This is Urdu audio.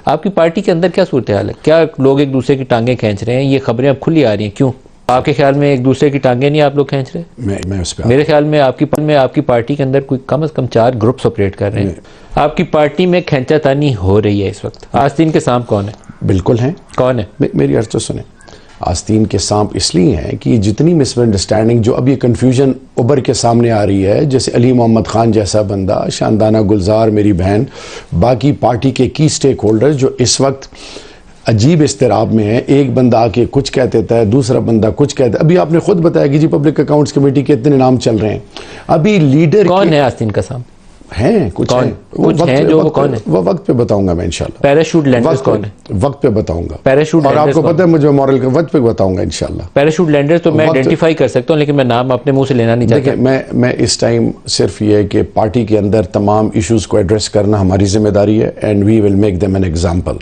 آپ کی پارٹی کے اندر کیا صورتحال ہے؟ کیا لوگ ایک دوسرے کی ٹانگیں کھینچ رہے ہیں؟ یہ خبریں اب کھلی آ رہی ہیں، کیوں؟ آپ کے خیال میں ایک دوسرے کی ٹانگیں نہیں آپ لوگ کھینچ رہے؟ میں اس پہ میرے خیال میں آپ کی پارٹی کے اندر کوئی کم از کم 4 گروپس آپریٹ کر رہے ہیں. آپ کی پارٹی میں کھینچا تانی ہو رہی ہے اس وقت. آستین کے سانپ کون ہے؟ بالکل ہیں. کون ہے؟ میری عرض تو سنیں. آستین کے سانپ اس لیے ہیں کہ جتنی مس انڈرسٹینڈنگ جو اب یہ کنفیوژن ابھر کے سامنے آ رہی ہے، جیسے علی محمد خان جیسا بندہ، شاندانہ گلزار میری بہن، باقی پارٹی کے کی سٹیک ہولڈر جو اس وقت عجیب اضطراب میں ہے. ایک بندہ آ کے کچھ کہہ دیتا ہے، دوسرا بندہ کچھ کہتا ہے. ابھی آپ نے خود بتایا کہ جی پبلک اکاؤنٹس کمیٹی کے اتنے نام چل رہے ہیں. ابھی لیڈر کون ہے آستین کا سانپ؟ ہیں کچھ ہیں، وہ کون ہے؟ وہ وقت پہ بتاؤں گا میں انشاءاللہ. پیراشوٹ لینڈرز کون ہے؟ وقت پہ بتاؤں گا. پیراشوٹ اور آپ لینڈرز کو پتہ ہے مجھے مورل کا وقت پہ بتاؤں گا انشاءاللہ. پیراشوٹ لینڈرز تو میں آئیڈینٹیفائی کر سکتا ہوں، لیکن میں نام اپنے منہ سے لینا نہیں چاہتا. دیکھیں میں اس ٹائم صرف یہ ہے کہ پارٹی کے اندر تمام ایشوز کو ایڈریس کرنا ہماری ذمہ داری ہے، and we will make them an example.